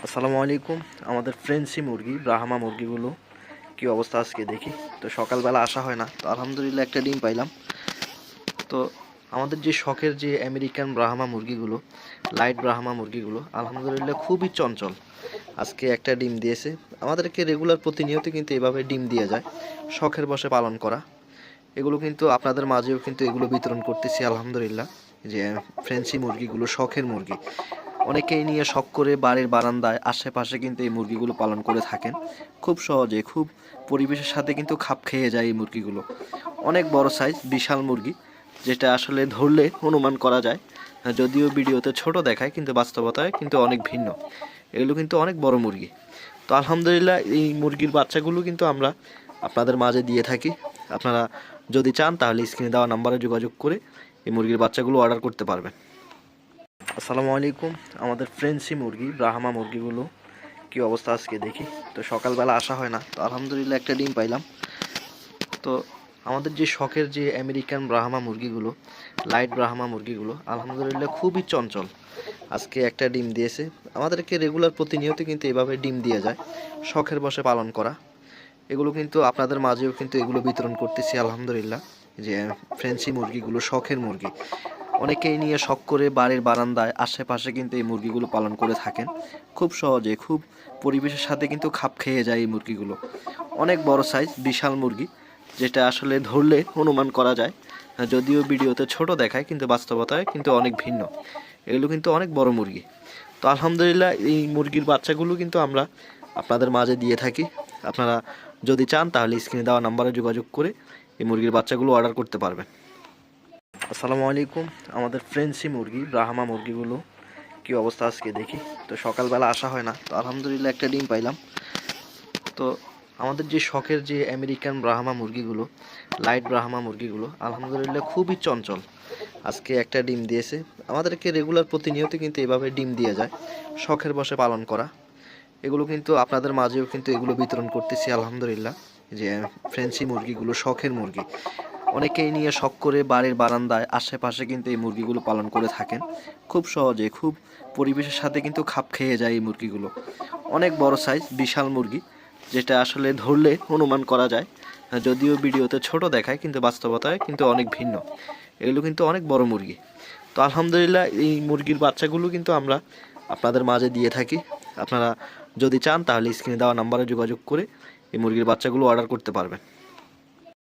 আসসালামু আলাইকুম। আমাদের ফ্রেন্সি মুরগি ব্রাহ্মা মুরগিগুলো কি অবস্থা আজকে দেখি। তো সকালবেলা আসা হয় না, তো আলহামদুলিল্লাহ একটা ডিম পাইলাম। তো আমাদের যে শখের যে আমেরিকান ব্রাহ্মা মুরগিগুলো, লাইট ব্রাহ্মা মুরগিগুলো আলহামদুলিল্লাহ খুবই চঞ্চল। আজকে একটা ডিম দিয়েছে। আমাদেরকে রেগুলার প্রতিনিয়ত কিন্তু এভাবে ডিম দিয়ে যায়, শখের বশে পালন করা। এগুলো কিন্তু আপনাদের মাঝেও কিন্তু এগুলো বিতরণ করতেছি আলহামদুলিল্লাহ। যে ফ্রেন্সি মুরগিগুলো শখের মুরগি, অনেকেই নিয়ে শখ করে বাড়ির বারান্দায় আশেপাশে কিন্তু এই মুরগিগুলো পালন করে থাকেন। খুব সহজে, খুব পরিবেশের সাথে কিন্তু খাপ খেয়ে যায় এই মুরগিগুলো। অনেক বড় সাইজ, বিশাল মুরগি, যেটা আসলে ধরলে অনুমান করা যায়। যদিও ভিডিওতে ছোট দেখায়, কিন্তু বাস্তবতায় কিন্তু অনেক ভিন্ন। এগুলো কিন্তু অনেক বড় মুরগি। তো আলহামদুলিল্লাহ এই মুরগির বাচ্চাগুলো কিন্তু আমরা আপনাদের মাঝে দিয়ে থাকি। আপনারা যদি চান তাহলে স্ক্রিনে দেওয়া নাম্বারে যোগাযোগ করে এই মুরগির বাচ্চাগুলো অর্ডার করতে পারবেন। আসসালামু আলাইকুম। আমাদের ফ্রেন্সি মুরগি ব্রাহ্মা মুরগিগুলো কি অবস্থা আজকে দেখি। তো সকালবেলা আসা হয় না, তো আলহামদুলিল্লাহ একটা ডিম পাইলাম। তো আমাদের যে শখের যে আমেরিকান ব্রাহ্মা মুরগিগুলো, লাইট ব্রাহ্মা মুরগিগুলো আলহামদুলিল্লাহ খুবই চঞ্চল। আজকে একটা ডিম দিয়েছে। আমাদেরকে রেগুলার প্রতিনিয়ত কিন্তু এভাবে ডিম দিয়ে যায়, শখের বশে পালন করা। এগুলো কিন্তু আপনাদের মাঝেও কিন্তু এগুলো বিতরণ করতেছি আলহামদুলিল্লাহ। যে ফ্রেন্সি মুরগিগুলো শখের মুরগি, অনেকেই নিয়ে শখ করে বাড়ির বারান্দায় আশেপাশে কিন্তু এই মুরগিগুলো পালন করে থাকেন। খুব সহজে, খুব পরিবেশের সাথে কিন্তু খাপ খেয়ে যায় এই মুরগিগুলো। অনেক বড় সাইজ, বিশাল মুরগি, যেটা আসলে ধরলে অনুমান করা যায়। যদিও ভিডিওতে ছোট দেখায়, কিন্তু বাস্তবতায় কিন্তু অনেক ভিন্ন। এগুলো কিন্তু অনেক বড় মুরগি। তো আলহামদুলিল্লাহ এই মুরগির বাচ্চাগুলো কিন্তু আমরা আপনাদের মাঝে দিয়ে থাকি। আপনারা যদি চান তাহলে স্ক্রিনে দেওয়া নাম্বারে যোগাযোগ করে এই মুরগির বাচ্চাগুলো অর্ডার করতে পারবেন। আসসালামু আলাইকুম। আমাদের ফ্রেন্সি মুরগি ব্রাহ্মা মুরগিগুলো কি অবস্থা আজকে দেখি। তো সকালবেলা আসা হয় না, তো আলহামদুলিল্লাহ একটা ডিম পাইলাম। তো আমাদের যে শখের যে আমেরিকান ব্রাহ্মা মুরগিগুলো, লাইট ব্রাহ্মা মুরগিগুলো আলহামদুলিল্লাহ খুবই চঞ্চল। আজকে একটা ডিম দিয়েছে। আমাদেরকে রেগুলার প্রতিনিয়ত কিন্তু এভাবে ডিম দিয়ে যায়, শখের বশে পালন করা। এগুলো কিন্তু আপনাদের মাঝেও কিন্তু এগুলো বিতরণ করতেছি আলহামদুলিল্লাহ। যে ফ্রেন্সি মুরগিগুলো শখের মুরগি, অনেকেই নিয়ে শখ করে বাড়ির বারান্দায় আশেপাশে কিন্তু এই মুরগিগুলো পালন করে থাকেন। খুব সহজে, খুব পরিবেশের সাথে কিন্তু খাপ খেয়ে যায় এই মুরগিগুলো। অনেক বড় সাইজ, বিশাল মুরগি, যেটা আসলে ধরলে অনুমান করা যায়। যদিও ভিডিওতে ছোট দেখায়, কিন্তু বাস্তবতায় কিন্তু অনেক ভিন্ন। এগুলো কিন্তু অনেক বড় মুরগি। তো আলহামদুলিল্লাহ এই মুরগির বাচ্চাগুলো কিন্তু আমরা আপনাদের মাঝে দিয়ে থাকি। আপনারা যদি চান তাহলে স্ক্রিনে দেওয়া নাম্বারে যোগাযোগ করে এই মুরগির বাচ্চাগুলো অর্ডার করতে পারবেন।